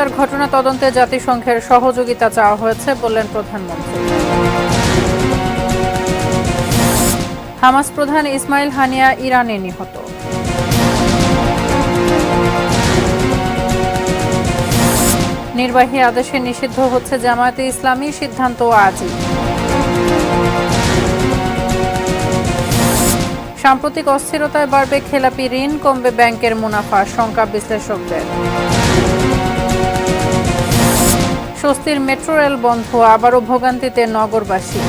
গণহত্যার ঘটনা তদন্তে জাতিসংঘের সহযোগিতা চাওয়া হয়েছে বললেন প্রধানমন্ত্রী। হামাস প্রধান ইসমাইল হানিয়া ইরানে নিহত। নির্বাহী আদেশে নিষিদ্ধ হচ্ছে জামায়াতে ইসলামী, সিদ্ধান্ত আজই। সাম্প্রতিক অস্থিরতায় বাড়বে খেলাপি ঋণ, কমবে ব্যাংকের মুনাফা, শঙ্কা বিশ্লেষকদের। স্বস্তির মেট্রো রেল বন্ধ, আবারও ভোগান্তিতে নগরবাসী।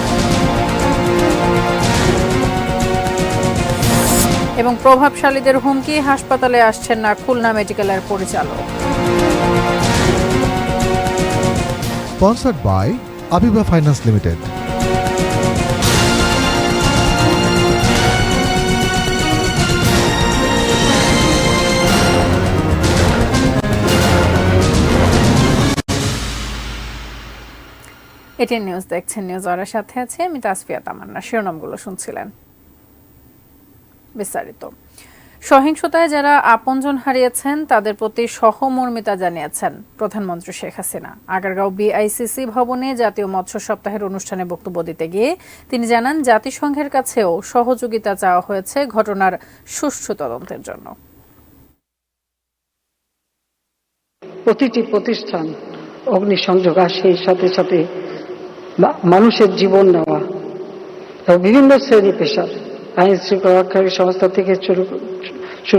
এবং প্রভাবশালীদের হুমকি, হাসপাতালে আসছেন না খুলনা মেডিকেলের পরিচালক। Sponsored by Abiba Finance Limited. ATN news দেখছেন, নিউজ আওয়ারের সাথে আছে আমি তাসফিয়া তামান্না। শিরোনামগুলো শুনছিলেন, বিস্তারিত। সহিংসতায় যারা আপনজন হারিয়েছেন তাদের প্রতি সহমর্মিতা জানিয়েছেন প্রধানমন্ত্রী শেখ হাসিনা। আগারগাঁও বিআইসিসি ভবনে জাতীয় মৎস্য সপ্তাহের অনুষ্ঠানে বক্তব্য দিতে গিয়ে তিনি জানান, জাতিসংঘের কাছেও সহযোগিতা চাওয়া হয়েছে ঘটনার সুষ্ঠু তদন্তের জন্য। প্রতিটি প্রতিষ্ঠান অগ্নিসংযোগ আসে, সাথে সাথে মানুষের জীবন নেওয়া, বিভিন্ন শ্রেণী পেশার আইন শৃঙ্খলা রক্ষাকারী সংস্থা থেকে শুরু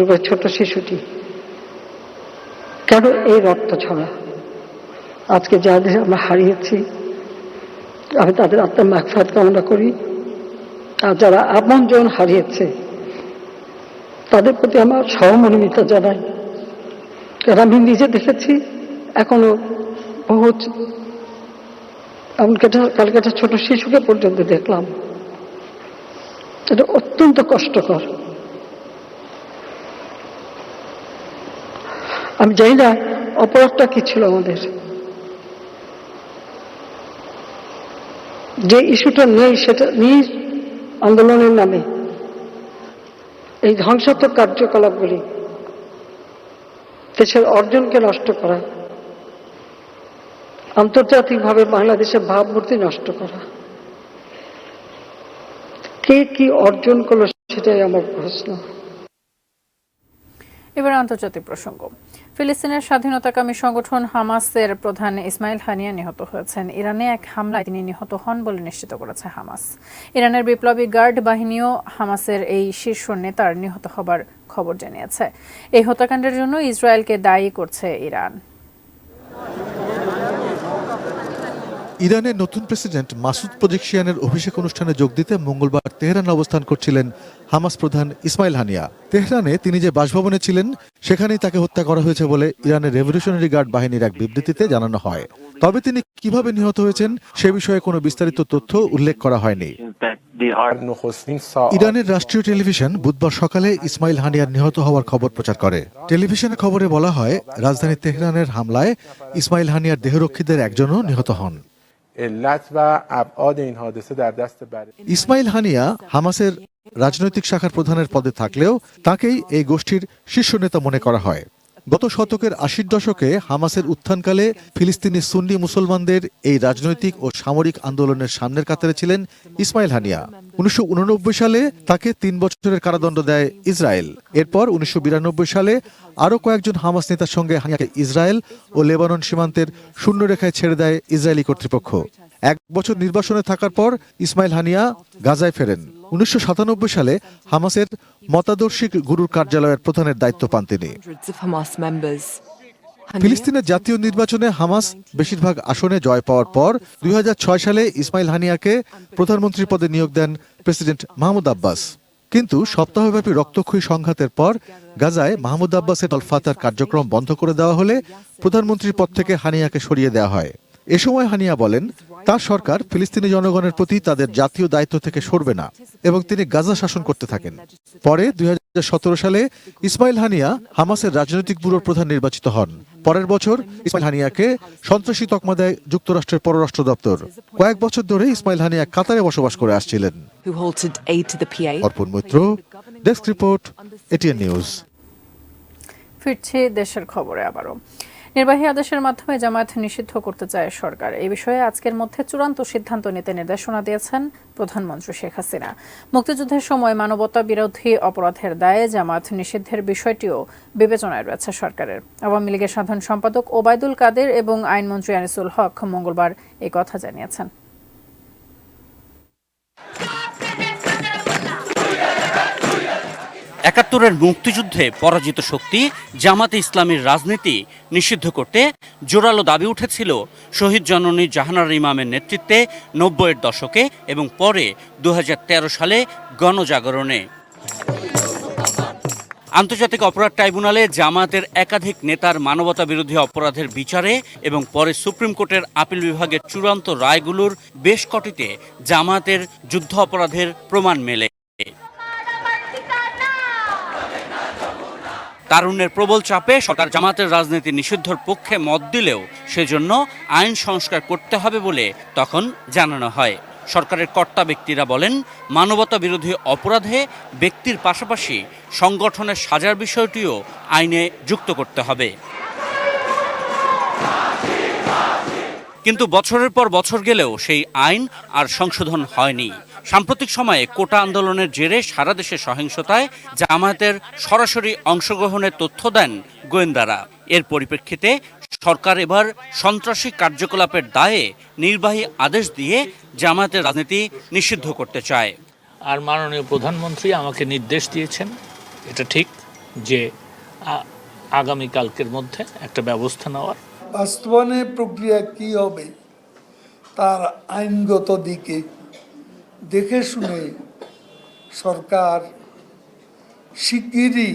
করে ছোট শিশুটি, কেন এই রক্ত ছড়া। আজকে যাদের আমরা হারিয়েছি, আমি তাদের আত্মার মাগফিরাত কামনা করি। আর যারা আপনজন হারিয়েছে তাদের প্রতি আমার সহমর্মিতা জানাই। কারণ আমি নিজে দেখেছি, এখনো বহু, এমনকি কালকে একটা ছোট শিশুকে পর্যন্ত দেখলাম। এটা অত্যন্ত কষ্টকর। আমি জানি না অপরাধটা কি ছিল আমাদের, যে ইস্যুটা নেই সেটা নিয়ে আন্দোলনের নামে এই ধ্বংসাত্মক কার্যকলাপগুলি, দেশের অর্জনকে নষ্ট করা, আন্তর্জাতিকভাবে বাংলাদেশের ভাবমূর্তি নষ্ট করা, কে কি অর্জন করলো সেটাই আমার প্রশ্ন। এবার আন্তর্জাতিক প্রসঙ্গ। ফিলিস্তিনের স্বাধীনতাকামী সংগঠন হামাসের প্রধান ইসমাইল হানিয়া নিহত হয়েছেন। ইরানে এক হামলায় তিনি নিহত হন বলে নিশ্চিত করেছে হামাস। ইরানের বিপ্লবী গার্ড বাহিনীও হামাসের এই শীর্ষ নেতার নিহত হবার খবর জানিয়েছে। এই হত্যাকাণ্ডের জন্য ইসরায়েলকে দায়ী করছে ইরান। ইরানের নতুন প্রেসিডেন্ট মাসুদ পেজেশকিয়ানের অভিষেক অনুষ্ঠানে যোগ দিতে মঙ্গলবার তেহরানে অবস্থান করছিলেন হামাস প্রধান ইসমাইল হানিয়া। তেহরানে তিনি যে বাসভবনে ছিলেন সেখানেই তাকে হত্যা করা হয়েছে বলে ইরানের রেভলিউশনারি গার্ড বাহিনীর এক বিবৃতিতে জানানো হয়। তবে তিনি কিভাবে নিহত হয়েছেন সে বিষয়ে কোনো বিস্তারিত তথ্য উল্লেখ করা হয়নি। ইরানের রাষ্ট্রীয় টেলিভিশন বুধবার সকালে ইসমাইল হানিয়ার নিহত হওয়ার খবর প্রচার করে। টেলিভিশনের খবরে বলা হয়, রাজধানী তেহরানের হামলায় ইসমাইল হানিয়ার দেহরক্ষীদের একজনও নিহত হন। ইসমাইল হানিয়া হামাসের রাজনৈতিক শাখার প্রধানের পদে থাকলেও তাকেই এই গোষ্ঠীর শীর্ষ নেতা মনে করা হয়। গত শতকের ৮০ দশকে হামাসের উত্থানকালে ফিলিস্তিনি সুন্নি মুসলমানদের এই রাজনৈতিক ও সামরিক আন্দোলনের সামনের কাতারে ছিলেন ইসমাইল হানিয়া। ১৯৮৯ সালে তাকে ৩ বছরের কারাদণ্ড দেয় ইসরায়েল। এরপর ১৯৯২ সালে আরও কয়েকজন হামাস নেতার সঙ্গে হানিয়াকে ইসরায়েল ও লেবানন সীমান্তের শূন্যরেখায় ছেড়ে দেয় ইসরায়েলি কর্তৃপক্ষ। ১ বছর নির্বাসনে থাকার পর ইসমাইল হানিয়া গাজায় ফেরেন। ১৯৯৭ সালে হামাসের মতাদর্শিক গুরুর কার্যালয়ের প্রধানের দায়িত্ব পান তিনি। ফিলিস্তিনের জাতীয় নির্বাচনে হামাস বেশিরভাগ আসনে জয় পাওয়ার পর ২০০৬ সালে ইসমাইল হানিয়াকে প্রধানমন্ত্রী পদে নিয়োগ দেন প্রেসিডেন্ট মাহমুদ আব্বাস। কিন্তু সপ্তাহব্যাপী রক্তক্ষয়ী সংঘাতের পর গাজায় মাহমুদ আব্বাসের দল ফাতার কার্যক্রম বন্ধ করে দেওয়া হলে প্রধানমন্ত্রীর পদ থেকে হানিয়াকে সরিয়ে দেওয়া হয়। এ সময় হানিয়া বলেন, তার সরকার ফিলিস্তিনি জনগণের প্রতি তাদের জাতীয় দায়িত্ব থেকে সরবে না এবং তিনি গাজা শাসন করতে থাকেন। পরে ২০১৭ সালে ইসমাইল হানিয়া হামাসের রাজনৈতিক ব্যুরোর প্রধান নির্বাচিত হন। পরের বছর ইসমাইল হানিয়াকে সন্ত্রাসী তকমা দেয় যুক্তরাষ্ট্রের পররাষ্ট্র দপ্তর। কয়েক বছর ধরে ইসমাইল হানিয়া কাতারে বসবাস করে আসছিলেন। Arpan Maitra, desk report, ATN news. ফিরছি দেশের খবরে আবারও। নির্বাহী আদেশের মাধ্যমে জামায়াত নিষিদ্ধ করতে চায় সরকার। এই বিষয়ে আজকের মধ্যে চূড়ান্ত সিদ্ধান্ত নিতে নির্দেশনা দিয়েছেন প্রধানমন্ত্রী শেখ হাসিনা। মুক্তিযুদ্ধের সময় মানবতা বিরোধী অপরাধের দায়ে জামায়াত নিষিদ্ধের বিষয়টিও বিবেচনায় রয়েছে সরকারের। আওয়ামী লীগের সাধারণ সম্পাদক ওবায়দুল কাদের এবং আইনমন্ত্রী আনিসুল হক মঙ্গলবার এই কথা জানিয়েছেন। একাত্তরের মুক্তিযুদ্ধে পরাজিত শক্তি জামাতে ইসলামীর রাজনীতি নিষিদ্ধ করতে জোরালো দাবি উঠেছিল শহীদ জননী জাহানারা ইমামের নেতৃত্বে ৯০-এর দশকে এবং পরে ২০১৩ সালে গণজাগরণে। আন্তর্জাতিক অপরাধ ট্রাইব্যুনালে জামায়াতের একাধিক নেতার মানবতা বিরোধী অপরাধের বিচারে এবং পরে সুপ্রিম কোর্টের আপিল বিভাগের চূড়ান্ত রায়গুলোর বেশ কটিতে জামায়াতের যুদ্ধ অপরাধের প্রমাণ মেলে। তারুণ্যের প্রবল চাপে সরকার জামায়াতের রাজনীতি নিষিদ্ধর পক্ষে মত দিলেও সেজন্য আইন সংস্কার করতে হবে বলে তখন জানানো হয়। সরকারের কর্তা ব্যক্তিরা বলেন, মানবতা বিরোধী অপরাধে ব্যক্তির পাশাপাশি সংগঠনের সাজার বিষয়টিও আইনে যুক্ত করতে হবে। কিন্তু বছরের পর বছর গেলেও সেই আইন আর সংশোধন হয়নি। সাম্প্রতিক সময়ে কোটা আন্দোলনের জেরে সারা দেশে সহিংসতায় জামায়াতের সরাসরি অংশগ্রহণের তথ্য দেন গোয়েন্দারা। এর পরিপ্রেক্ষিতে সরকার এবার সন্ত্রাসী কার্যকলাপের দায়ে নির্বাহী আদেশ দিয়ে জামায়াতের রাজনীতি নিষিদ্ধ করতে চায়। আর মাননীয় প্রধানমন্ত্রী আমাকে নির্দেশ দিয়েছেন, এটা ঠিক, যে আগামীকালকের মধ্যে একটা ব্যবস্থা নেওয়ার। বাস্তবায়নের প্রক্রিয়া কি হবে তার আইনগত দিকে দেখে শুনে সরকার শিগগিরই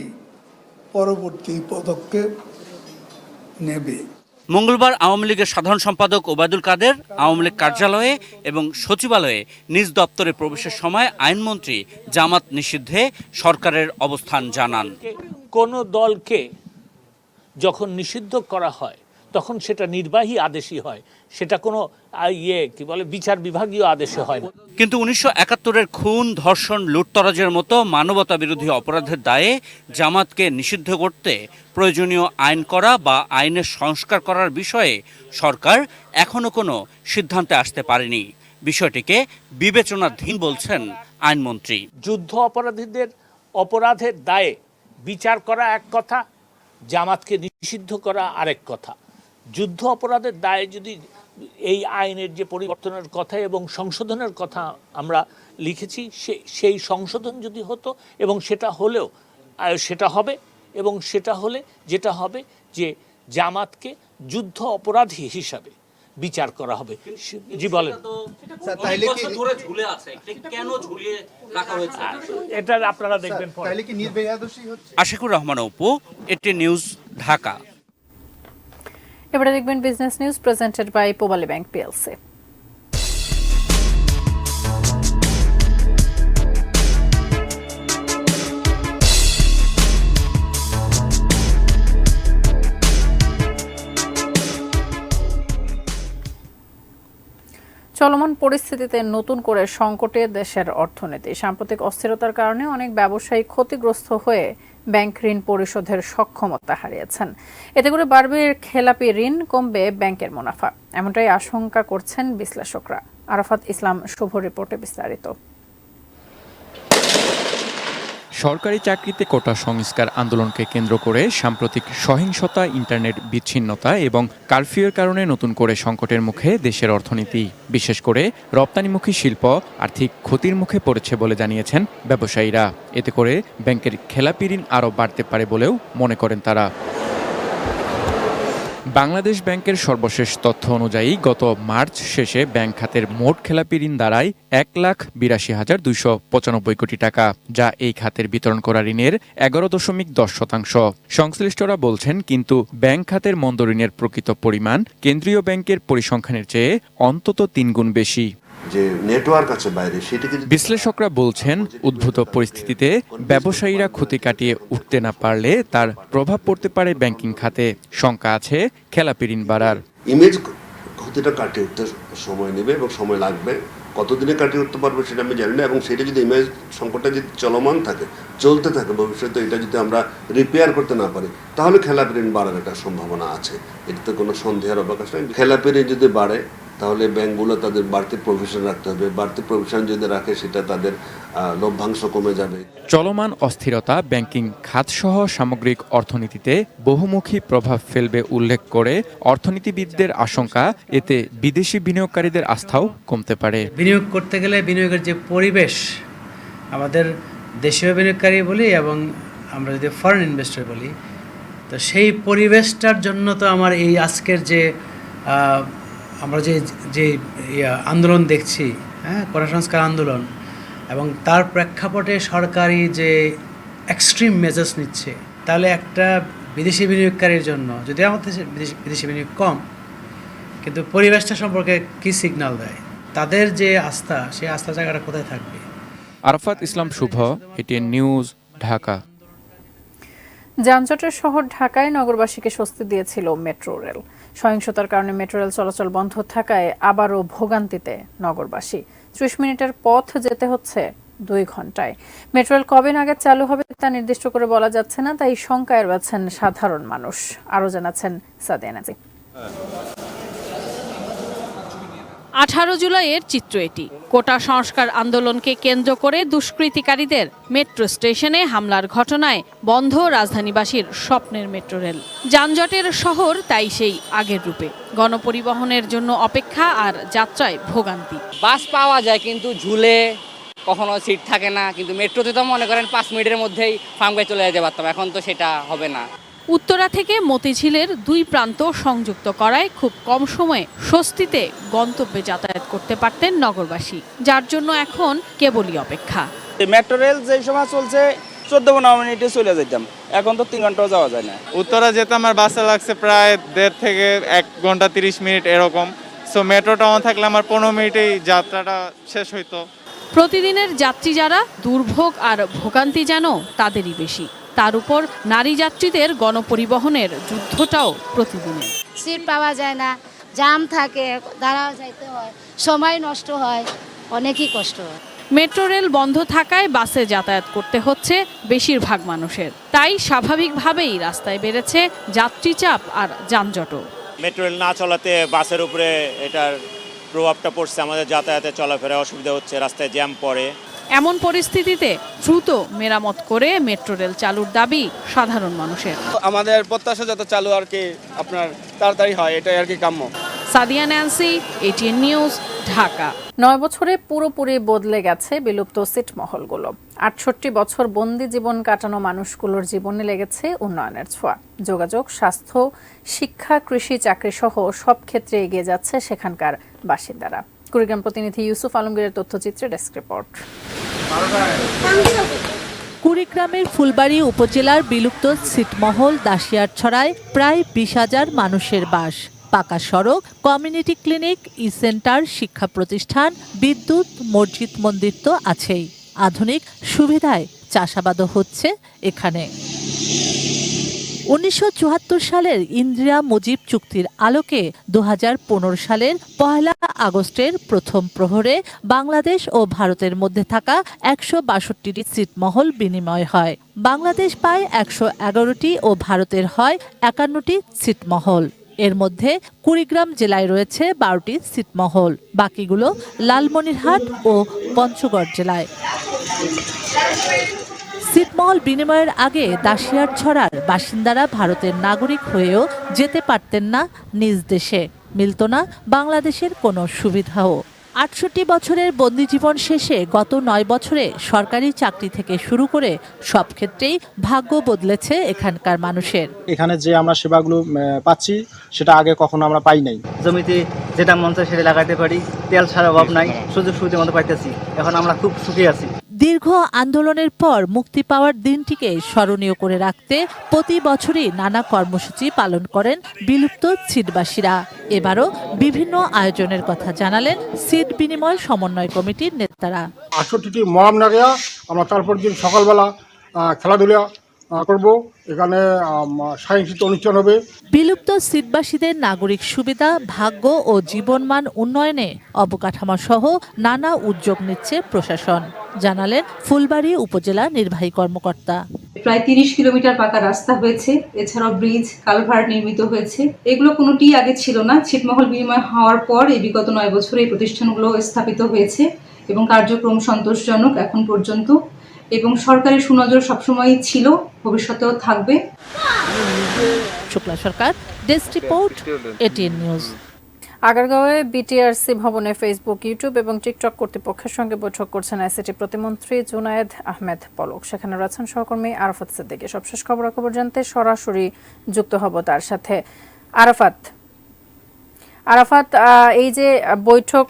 পরবর্তী পদক্ষেপ নেবে। মঙ্গলবার আওয়ামী লীগের সাধারণ সম্পাদক ওবায়দুল কাদের আওয়ামী লীগ কার্যালয়ে এবং সচিবালয়ে নিজ দপ্তরে প্রবেশের সময় আইনমন্ত্রী জামাত নিষিদ্ধে সরকারের অবস্থান জানান। কোন দলকে যখন নিষিদ্ধ করা হয় তখন সেটা নির্বাহী আদেশই হয়, সেটা কোনো বিচার বিভাগীয় আদেশে হয় না। কিন্তু ১৯৭১-এর খুন, ধর্ষণ, লুটতরাজের মতো মানবতা বিরোধী অপরাধের দায়ে জামাতকে নিষিদ্ধ করতে প্রয়োজনীয় আইন করা বা আইনের সংস্কার করার বিষয়ে সরকার এখনো কোনো সিদ্ধান্তে আসতে পারেনি। বিষয়টিকে বিবেচনাধীন বলছেন আইনমন্ত্রী। যুদ্ধ অপরাধীদের অপরাধের দায়ে বিচার করা এক কথা, জামাতকে নিষিদ্ধ করা আরেক কথা। যুদ্ধ অপরাধের দায়ে যদি এই আইনের যে পরিবর্তনের কথা এবং সংশোধনের কথা আমরা লিখেছি, সেই সংশোধন যদি হতো এবং সেটা হলেও সেটা হবে, এবং সেটা হলে যেটা হবে যে জামাতকে যুদ্ধ অপরাধী হিসাবে বিচার করা হবে। জি বলেন, এটা আপনারা দেখবেন। আশিকুর রহমান অপু, এটি নিউজ, ঢাকা। এবারে দেখবেন business news presented by Pubali bank PLC. চলমান পরিস্থিতিতে নতুন করে সংকটে দেশের অর্থনীতি। সাম্প্রতিক অস্থিরতার কারণে অনেক ব্যবসায়ী ক্ষতিগ্রস্ত হয়ে ব্যাংক ঋণ পরিশোধের সক্ষমতা হারিয়েছেন। এতে করে বাড়বে খেলাপি ঋণ, কমবে ব্যাংকের মুনাফা, এমনটাই আশঙ্কা করছেন বিশ্লেষকরা। আরাফাত ইসলাম শুভ রিপোর্টে বিস্তারিত। সরকারি চাকরিতে কোটা সংস্কার আন্দোলনকে কেন্দ্র করে সাম্প্রতিক সহিংসতা, ইন্টারনেট বিচ্ছিন্নতা এবং কারফিউর কারণে নতুন করে সংকটের মুখে দেশের অর্থনীতি। বিশেষ করে রপ্তানিমুখী শিল্প আর্থিক ক্ষতির মুখে পড়েছে বলে জানিয়েছেন ব্যবসায়ীরা। এতে করে ব্যাংকের খেলাপি ঋণ আরও বাড়তে পারে বলেও মনে করেন তারা। বাংলাদেশ ব্যাংকের সর্বশেষ তথ্য অনুযায়ী গত মার্চ শেষে ব্যাংক খাতের মোট খেলাপি ঋণ দাঁড়ায় ১,৮২,২৯৫ কোটি টাকা, যা এই খাতের বিতরণ করা ঋণের ১১.১০%। সংশ্লিষ্টরা বলছেন, কিন্তু ব্যাংক খাতের মন্দ ঋণের প্রকৃত পরিমাণ কেন্দ্রীয় ব্যাংকের পরিসংখ্যানের চেয়ে অন্তত ৩ গুণ বেশি। যে নেটওয়ার্ক আছে বাইরে, সেটাকে বিশ্লেষকরা বলছেন, উদ্ভূত পরিস্থিতিতে ব্যবসায়ীরা ক্ষতি কাটিয়ে উঠতে না পারলে তার প্রভাব পড়তে পারে ব্যাংকিং খাতে। শঙ্কা আছে খেলাপি ঋণ বাড়ার। ইমেজ ক্ষতিটা কাটিয়ে উঠতে সময় নেবে এবং সময় লাগবে, কতদিনে কাটিয়ে উঠতে পারবো সেটা আমি জানি না, এবং সেটা যদি ইমেজ সংকটটা যদি চলমান থাকে, চলতে থাকে ভবিষ্যতে, এটা যদি আমরা রিপেয়ার করতে না পারি, তাহলে খেলাপি ঋণ বাড়ার একটা সম্ভাবনা আছে। এটাতে কোনো সন্দেহের অবকাশ নেই। খেলাপি ঋণ যদি বাড়ে তাহলে ব্যাংকগুলো তাদের বাড়তি প্রভিশন রাখতে হবে। বাড়তি প্রভিশন যদি রাখে সেটা তাদের লভ্যাংশ কমে যাবে। চলমান অস্থিরতা ব্যাংকিং খাতসহ সামগ্রিক অর্থনীতিতে বহুমুখী প্রভাব ফেলবে উল্লেখ করে অর্থনীতিবিদদের আশঙ্কা, এতে বিদেশি বিনিয়োগকারীদের আস্থাও কমতে পারে। বিনিয়োগ করতে গেলে বিনিয়োগের যে পরিবেশ, আমাদের দেশীয় বিনিয়োগকারী বলি এবং আমরা যদি ফরেন ইনভেস্টর বলি, তো সেই পরিবেশটার জন্য তো আমার এই আজকের যে আমরা যে আন্দোলন দেখছি, হ্যাঁ, কোটা সংস্কার আন্দোলন, এবং তার প্রেক্ষাপটে সরকারি যে এক্সট্রিম মেজার্স নিচ্ছে, তাহলে একটা বিদেশি বিনিয়োগকারীর জন্য, যদি আমাদের বিদেশি বিনিয়োগ কম, কিন্তু পরিবেশটা সম্পর্কে কী সিগন্যাল দেয়, তাদের যে আস্থা, সেই আস্থা জায়গাটা কোথায় থাকবে? আরাফাত ইসলাম শুভ, এটিএন নিউজ, ঢাকা। যানজটের শহর ঢাকায় নগরবাসীকে স্বস্তি দিয়েছিল মেট্রো রেল। সহিংসতার কারণে মেট্রো রেল চলাচল বন্ধ থাকায় আবারও ভোগান্তিতে নগরবাসী। 30 মিনিটের পথ যেতে হচ্ছে 2 ঘন্টায়। মেট্রো রেল কবে নাগাদ চালু হবে তা নির্দিষ্ট করে বলা যাচ্ছে না, তাই শঙ্কায় রয়েছেন সাধারণ মানুষ। আরও জানাচ্ছেন সাদিয়া নাজি। 18 জুলাইয়ের চিত্র এটি। কোটা সংস্কার আন্দোলনকে কেন্দ্র করে দুষ্কৃতিকারীদের মেট্রো স্টেশনে হামলার ঘটনায় বন্ধ রাজধানীবাসীর স্বপ্নের মেট্রো রেল। যানজটের শহর তাই সেই আগের রূপে। গণপরিবহনের জন্য অপেক্ষা আর যাত্রায় ভোগান্তি। বাস পাওয়া যায় কিন্তু ঝুলে, কখনো সিট থাকে না। কিন্তু মেট্রোতে তো মনে করেন 5 মিনিটের মধ্যেই ফার্মগায় চলে যেতে পারতাম, এখন তো সেটা হবে না। উত্তরা থেকে মতিঝিলের 2 প্রান্ত সংযুক্ত করায় খুব কম সময়ে স্বস্তিতে গন্তব্যে যাতায়াত করতে পারতেন নগরবাসী, যার জন্য এখন কেবলই অপেক্ষা। মেট্রো রেল যে সময় চলছে 14-15 মিনিটে চলে যেতাম, এখন তো 3 ঘন্টাও যাওয়া যায় না। উত্তরা যেতে আমার বাসে লাগছে প্রায় 1.5 থেকে 1 ঘন্টা 30 মিনিট এরকম। সো মেট্রোটা অন থাকলে আমার 15 মিনিটেই যাত্রাটা শেষ হইতো। প্রতিদিনের যাত্রী যারা, দুর্ভোগ আর ভোগান্তি যেন তাদেরই বেশি। তার উপর নারী যাত্রীদের গণপরিবহনের যুদ্ধটাও প্রতিদিনের। সিট পাওয়া যায় না, জাম থাকে, দাঁড়াও যাইতে হয়, সময় নষ্ট হয়, অনেকই কষ্ট হয়। মেট্রো রেল বন্ধ থাকায় বাসে যাতায়াত করতে হচ্ছে বেশিরভাগ মানুষের, তাই স্বাভাবিকভাবেই রাস্তায় বেড়েছে যাত্রী চাপ আর যানজটও। মেট্রো রেল না চলাতে বাসের উপরে এটার প্রভাবটা পড়ছে, আমাদের যাতায়াতে চলাফেরা অসুবিধা হচ্ছে, রাস্তায় জ্যাম পড়ে। এমন পরিস্থিতিতে দ্রুত মেরামত করে মেট্রো রেল চালুর দাবি সাধারণ মানুষের। আমাদের প্রত্যাশা যত চালু আর কি আপনার তাড়াতাড়ি হয়, এটাই আর কি কাম্য। Sadia Nancy, ATN news, Dhaka. 9 বছরে পুরোপুরি বদলে গেছে বিলুপ্ত ছিটমহলগুলো। 68 বছর বন্দি জীবন কাটানো মানুষগুলোর জীবনে লেগেছে উন্নয়নের ছোঁয়া। যোগাযোগ, স্বাস্থ্য, শিক্ষা, কৃষি, চাকরি সহ সব ক্ষেত্রে এগিয়ে যাচ্ছে সেখানকার বাসিন্দারা। কুড়িগ্রাম প্রতিনিধি ইউসুফ আলমগীরের তথ্যচিত্রে ডেস্ক রিপোর্ট। কুড়িগ্রামের ফুলবাড়ী উপজেলার বিলুপ্ত ছিটমহল দাসিয়ারছড়ায় প্রায় 20,000 মানুষের বাস। পাকা সড়ক, কমিউনিটি ক্লিনিক, ই সেন্টার, শিক্ষা প্রতিষ্ঠান, বিদ্যুৎ, মসজিদ, মন্দির তো আছেই। আধুনিক সুবিধায় চাষাবাদও হচ্ছে এখানে। 1974 সালের ইন্দিরা মুজিব চুক্তির আলোকে 2015 সালের 1 আগস্টের প্রথম প্রহরে বাংলাদেশ ও ভারতের মধ্যে থাকা 162টি ছিটমহল বিনিময় হয়। বাংলাদেশ পায় 111টি ও ভারতের হয় 51টি ছিটমহল। এর মধ্যে কুড়িগ্রাম জেলায় রয়েছে 12টি ছিটমহল, বাকিগুলো লালমনিরহাট ও পঞ্চগড় জেলায়। ছিটমহল বিনিময়ের আগে দাসিয়ারছড়ার বাসিন্দারা ভারতের নাগরিক হয়েও যেতে পারতেন না নিজ দেশে, মিলত না বাংলাদেশের কোনো সুবিধাও। 68 বছরের বন্দিজীবন শেষে গত 9 বছরে সরকারি চাকরি থেকে শুরু করে সব ক্ষেত্রেই ভাগ্য বদলেছে এখানকার মানুষের। এখানে যে আমরা সেবাগুলো পাচ্ছি সেটা আগে কখনো আমরা পাই নাই। জমিতে যেটা মন চায় সেটা লাগাতে পারি, তেল ছাড়া অভাব নাই, সুযোগ সুবিধা মতো পাইতেছি, এখন আমরা খুব সুখী আছি। দীর্ঘ আন্দোলনের পর মুক্তি পাওয়ার দিনটিকে স্মরণীয় করে রাখতে প্রতি বছরই নানা কর্মসূচি পালন করেন বিলুপ্ত ছিটবাসীরা। এবারও বিভিন্ন আয়োজনের কথা জানালেন ছিট বিনিময় সমন্বয় কমিটির নেতারা। 68টি মহাম নাগিয়া আমরা তারপর দিন সকালবেলা খেলাধুলা করব। এখানে সহিংসিত অনুষ্ঠান হবে। বিলুপ্ত সিটবাসীদের নাগরিক সুবিধা, ভাগ্য ও জীবনমান উন্নয়নে অবকাঠামো সহ নানা উদ্যোগ নিচ্ছে প্রশাসন, জানালেন ফুলবাড়ী উপজেলা নির্বাহী কর্মকর্তা। প্রায় 30 কিলোমিটার পাকা রাস্তা হয়েছে, এছাড়াও ব্রিজ, কালভার্ট নির্মিত হয়েছে। এগুলো কোনোটি আগে ছিল না। ছিটমহল বিনিময় হওয়ার পর এই বিগত 9 বছরে এই প্রতিষ্ঠানগুলো স্থাপিত হয়েছে এবং কার্যক্রম সন্তোষজনক এখন পর্যন্ত, এবং সরকারের সুনজর সবসময়ই ছিল, ভবিষ্যতেও থাকবে। Shukla Sarkar, desk report, ATN news. আগারগাঁওয়ে বিটিআরসি ভবনে ফেসবুক, ইউটিউব এবং টিকটক কর্তৃপক্ষের সঙ্গে বৈঠক করছেন আইসিটি প্রতিমন্ত্রী জুনায়েদ আহমেদ পলক। সেখানে রয়েছেন সহকর্মী আরাফাত সিদ্দিকী। সবশেষ খবরাখবর জানতে সরাসরি যুক্ত হব তার সাথে। আরাফাত, এই যে বৈঠক,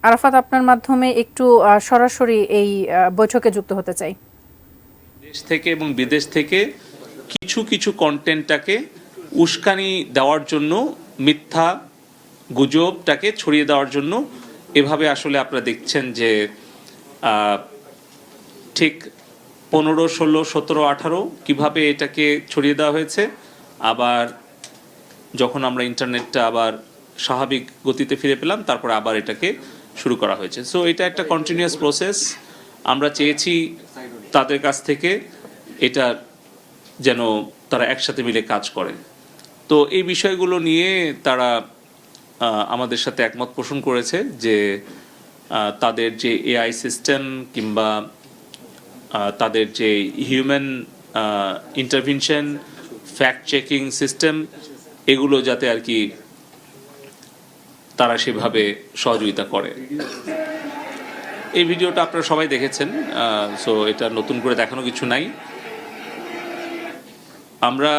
আরাফাত আপনার মাধ্যমে একটু সরাসরি এই বৈঠকে যুক্ত হতে চাই। দেশ থেকে এবং বিদেশ থেকে কিছু কিছু কন্টেন্টটাকে উস্কানি দেওয়ার জন্য, মিথ্যা গুজবটাকে ছড়িয়ে দেওয়ার জন্য এভাবে আসলে আপনারা দেখছেন যে ঠিক 15, 16, 17, 18 কিভাবে এটাকে ছড়িয়ে দেওয়া হয়েছে। আবার যখন আমরা ইন্টারনেটটা আবার স্বাভাবিক গতিতে ফিরে পেলাম, তারপরে আবার এটাকে শুরু করা হয়েছে। সো এটা একটা কন্টিনিউয়াস প্রসেস। আমরা চেয়েছি তাদের কাছ থেকে এটা যেন তারা একসাথে মিলে কাজ করে। তো এই বিষয়গুলো নিয়ে তারা আমাদের সাথে একমত পোষণ করেছে যে তাদের যে এআই সিস্টেম কিংবা তাদের যে human intervention, fact checking system, এগুলো যাতে আর কি তারা সেভাবে সহযোগিতা করে। এই ভিডিওটা আপনারা সবাই দেখেছেন, সো এটা নতুন করে দেখানো কিছু নাই। আমরা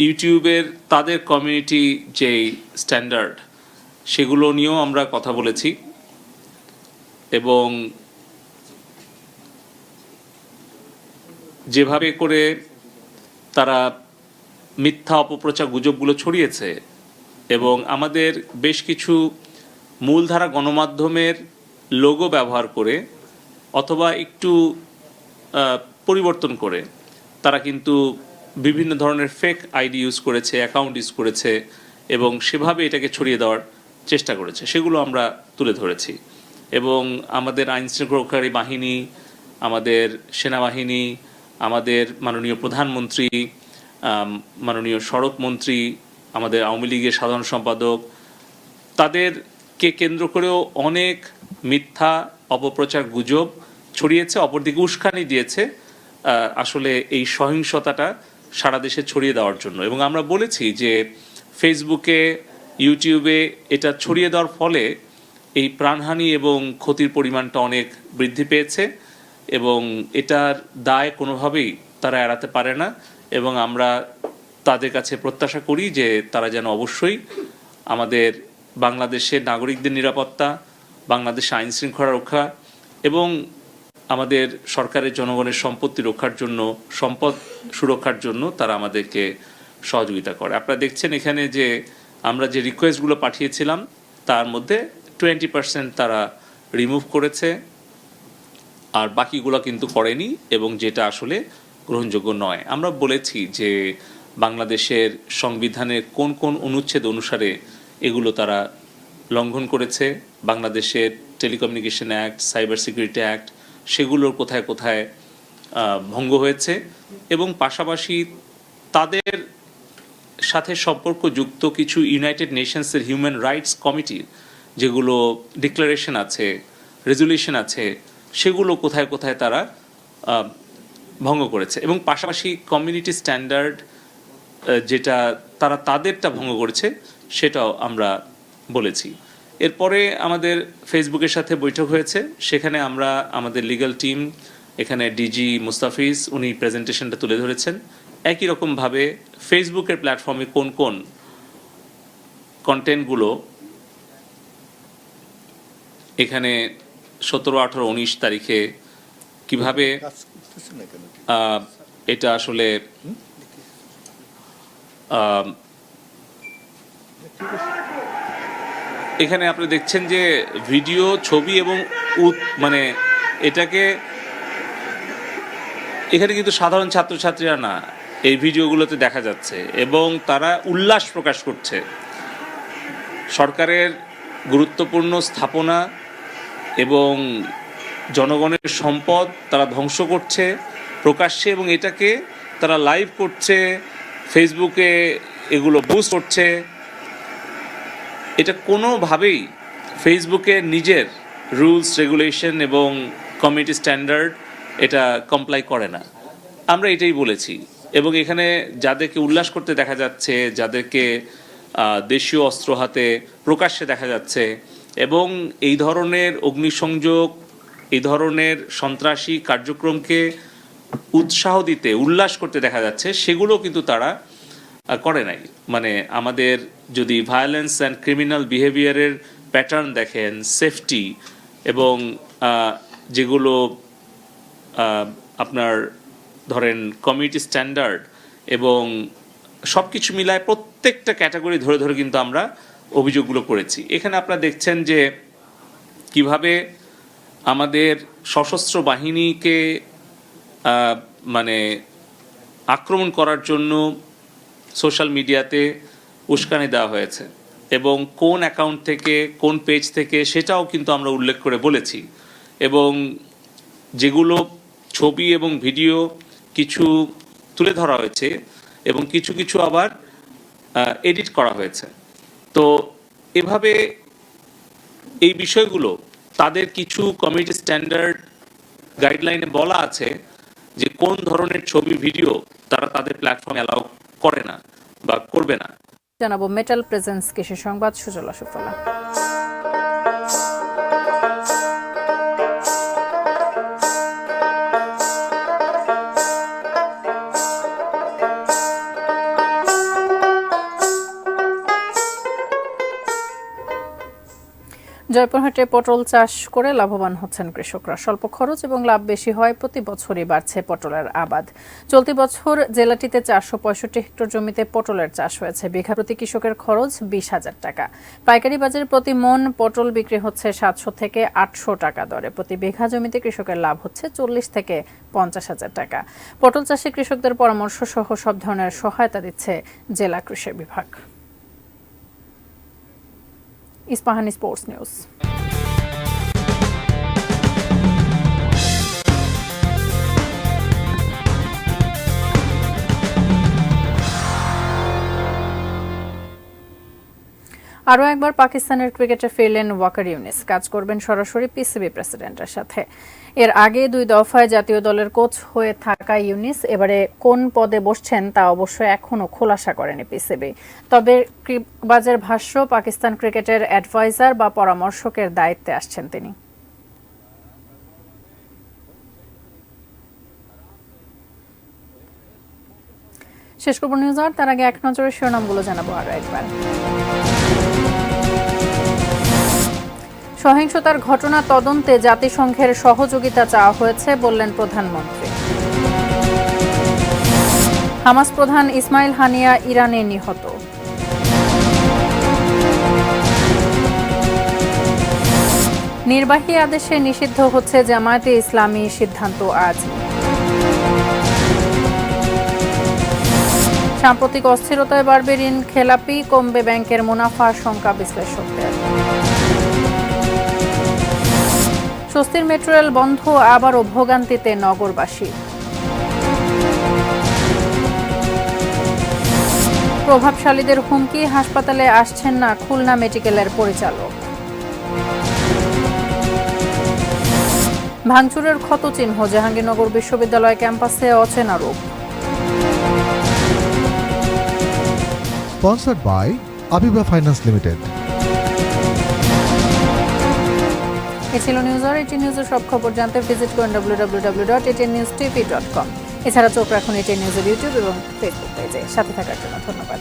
ইউটিউবের তাদের কমিউনিটি যে স্ট্যান্ডার্ড, সেগুলো নিয়েও আমরা কথা বলেছি এবং যেভাবে করে তারা মিথ্যা অপপ্রচার গুজবগুলো ছড়িয়েছে এবং আমাদের বেশ কিছু মূলধারা গণমাধ্যমের লোগো ব্যবহার করে অথবা একটু পরিবর্তন করে তারা কিন্তু বিভিন্ন ধরনের ফেক আইডি ইউজ করেছে, অ্যাকাউন্ট ইউজ করেছে এবং সেভাবে এটাকে ছড়িয়ে দেওয়ার চেষ্টা করেছে, সেগুলো আমরা তুলে ধরেছি। এবং আমাদের আইনশৃঙ্খলাকারী বাহিনী, আমাদের সেনাবাহিনী, আমাদের মাননীয় প্রধানমন্ত্রী, মাননীয় সড়ক মন্ত্রী, আমাদের আওয়ামী লীগের সাধারণ সম্পাদক, তাদেরকে কেন্দ্র করেও অনেক মিথ্যা অপপ্রচার গুজব ছড়িয়েছে, অপরদিকে উস্কানি দিয়েছে আসলে এই সহিংসতাটা সারা দেশে ছড়িয়ে দেওয়ার জন্য। এবং আমরা বলেছি যে ফেসবুকে, ইউটিউবে এটা ছড়িয়ে দেওয়ার ফলে এই প্রাণহানি এবং ক্ষতির পরিমাণটা অনেক বৃদ্ধি পেয়েছে এবং এটার দায় কোনোভাবেই তারা এড়াতে পারে না। এবং আমরা তাদের কাছে প্রত্যাশা করি যে তারা যেন অবশ্যই আমাদের বাংলাদেশের নাগরিকদের নিরাপত্তা, বাংলাদেশের আইন শৃঙ্খলা রক্ষা এবং আমাদের সরকারের জনগণের সম্পত্তি রক্ষার জন্য, সম্পদ সুরক্ষার জন্য তারা আমাদেরকে সহযোগিতা করে। আপনারা দেখছেন এখানে যে আমরা যে রিকোয়েস্টগুলো পাঠিয়েছিলাম তার মধ্যে 20% তারা রিমুভ করেছে, আর বাকিগুলো কিন্তু করেনি এবং যেটা আসলে গ্রহণযোগ্য নয়। আমরা বলেছি যে বাংলাদেশের সংবিধানের কোন কোন অনুচ্ছেদ অনুসারে এগুলো তারা লঙ্ঘন করেছে, বাংলাদেশের telecommunication act, cyber security act, সেগুলোর কোথায় কোথায় ভঙ্গ হয়েছে এবং পাশাপাশি তাদের সাথে সম্পর্কযুক্ত কিছু ইউনাইটেড নেশনসের হিউম্যান রাইটস কমিটির যেগুলো ডিক্লারেশন আছে, রেজুলিউশন আছে, সেগুলো কোথায় কোথায় তারা ভঙ্গ করেছে এবং পাশাপাশি কমিউনিটি স্ট্যান্ডার্ড যেটা তারা তাদেরটা ভঙ্গ করেছে সেটাও আমরা বলেছি। এরপরে আমাদের ফেসবুকের সাথে বৈঠক হয়েছে, সেখানে আমরা আমাদের লিগ্যাল টিম, এখানে ডিজি মুস্তাফিজ উনি প্রেজেন্টেশনটা তুলে ধরেছেন। একই রকমভাবে ফেসবুকের প্ল্যাটফর্মে কোন কোন কন্টেন্টগুলো এখানে 17, 18, 19 তারিখে কিভাবে এটা আসলে এখানে আপনি দেখছেন যে ভিডিও, ছবি এবং মানে এটাকে এখানে কিন্তু সাধারণ ছাত্রছাত্রীরা না, এই ভিডিওগুলোতে দেখা যাচ্ছে এবং তারা উল্লাস প্রকাশ করছে। সরকারের গুরুত্বপূর্ণ স্থাপনা এবং জনগণের সম্পদ তারা ধ্বংস করছে প্রকাশ্যে, এবং এটাকে তারা লাইভ করছে, ফেসবুকে এগুলো বুস্ট করছে। এটা কোনোভাবেই ফেসবুকের নিজের রুলস রেগুলেশন এবং কমিউনিটি স্ট্যান্ডার্ড এটা কমপ্লাই করে না। আমরা এটাই বলেছি। এবং এখানে যাদেরকে উল্লাস করতে দেখা যাচ্ছে, যাদেরকে দেশীয় অস্ত্র হাতে প্রকাশ্যে দেখা যাচ্ছে এবং এই ধরনের অগ্নিসংযোগ, এই ধরনের সন্ত্রাসী কার্যক্রমকে উৎসাহ দিতে, উল্লাস করতে দেখা যাচ্ছে, সেগুলো কিন্তু তারা করে নাই। মানে আমাদের যদি ভায়োলেন্স অ্যান্ড ক্রিমিনাল বিহেভিয়ারের প্যাটার্ন দেখেন, সেফটি এবং যেগুলো আপনার ধরেন কমিউনিটি স্ট্যান্ডার্ড এবং সব কিছু মিলায় প্রত্যেকটা ক্যাটাগরি ধরে ধরে কিন্তু আমরা অভিযোগগুলো করেছি। এখানে আপনারা দেখছেন যে কিভাবে আমাদের সশস্ত্র বাহিনীকে মানে আক্রমণ করার জন্য সোশ্যাল মিডিয়াতে উস্কানি দেওয়া হয়েছে এবং কোন অ্যাকাউন্ট থেকে, কোন পেজ থেকে, সেটাও কিন্তু আমরা উল্লেখ করে বলেছি। এবং যেগুলো ছবি এবং ভিডিও কিছু তুলে ধরা হয়েছে এবং কিছু কিছু আবার এডিট করা হয়েছে। তো এভাবে এই বিষয়গুলো তাদের কিছু কমিউনিটি স্ট্যান্ডার্ড গাইডলাইনে বলা আছে যে কোন ধরনের ছবি ভিডিও তারা তাদের প্ল্যাটফর্মে অ্যালাউ করে না বা করবে না। জানাবো মেটাল প্রেজেন্স কৃষি সংবাদ, সুজলা সুফলা। জয়পুরহাটে পটল চাষ করে লাভবান হচ্ছেন কৃষকরা। স্বল্প খরচ এবং লাভ বেশি হয় প্রতি বছরই বাড়ছে পটলের আবাদ। চলতি বছর জেলাটিতে 465 হেক্টর জমিতে পটলের চাষ হয়েছে। বিঘা প্রতি কৃষকের খরচ 20,000 টাকা। পাইকারি বাজারে প্রতি মন পটল বিক্রি হচ্ছে 700 থেকে 800 টাকা দরে। প্রতি বিঘা জমিতে কৃষকের লাভ হচ্ছে 40 থেকে 50,000 টাকা। পটল চাষে কৃষকদের পরামর্শ সহ সব ধরনের সহায়তা দিচ্ছে জেলা কৃষি বিভাগ। Ispahani sports news. আরও একবার পাকিস্তানের ক্রিকেটে ফিরলেন ওয়াকার ইউনিস। কাজ করবেন সরাসরি পিসিবি প্রেসিডেন্টের সাথে। এর আগে 2 দফায় জাতীয় দলের কোচ হয়ে থাকা ইউনিস এবারে কোন পদে বসছেন তা অবশ্য এখনও খোলাসা করেনি পিসিবি। তবে ক্রিকবাজের ভাষ্য, পাকিস্তান ক্রিকেটের অ্যাডভাইজার বা পরামর্শকের দায়িত্বে আসছেন তিনি। শেষ করব নিউজ আওয়ার, তার আগে এক নজরে শিরোনামগুলো জানাবো আরও একবার। সহিংসতার ঘটনা তদন্তে জাতিসংঘের সহযোগিতা চাওয়া হয়েছে বললেন প্রধানমন্ত্রী। হামাস প্রধান ইসমাইল হানিয়া ইরানে নিহত। নির্বাহী আদেশে নিষিদ্ধ হচ্ছে জামায়াতে ইসলামী, সিদ্ধান্ত আজ। সাম্প্রতিক অস্থিরতায় বাড়বে ঋণ খেলাপি, কমবে ব্যাংকের মুনাফা, শঙ্কা বিশ্লেষকদের। স্বস্তির মেট্রো রেল বন্ধ, আবারও ভোগান্তিতে নগরবাসী। প্রভাবশালীদের হুমকি, হাসপাতালে আসছেন না খুলনা মেডিকেলের পরিচালক। ভাঙচুরের ক্ষতচিহ্ন, জাহাঙ্গীরনগর বিশ্ববিদ্যালয় ক্যাম্পাসে অচেনা রূপ। Sponsored by Abiba finance limited. এ ছিল নিউজ আওয়ার। এটি নিউজের সব খবর জানতে ভিজিট করুন www.etnnewstv.com। এছাড়া চোখ রাখুন এটি নিউজের ইউটিউব এবং ফেসবুক পেজে। সাথে থাকার জন্য ধন্যবাদ।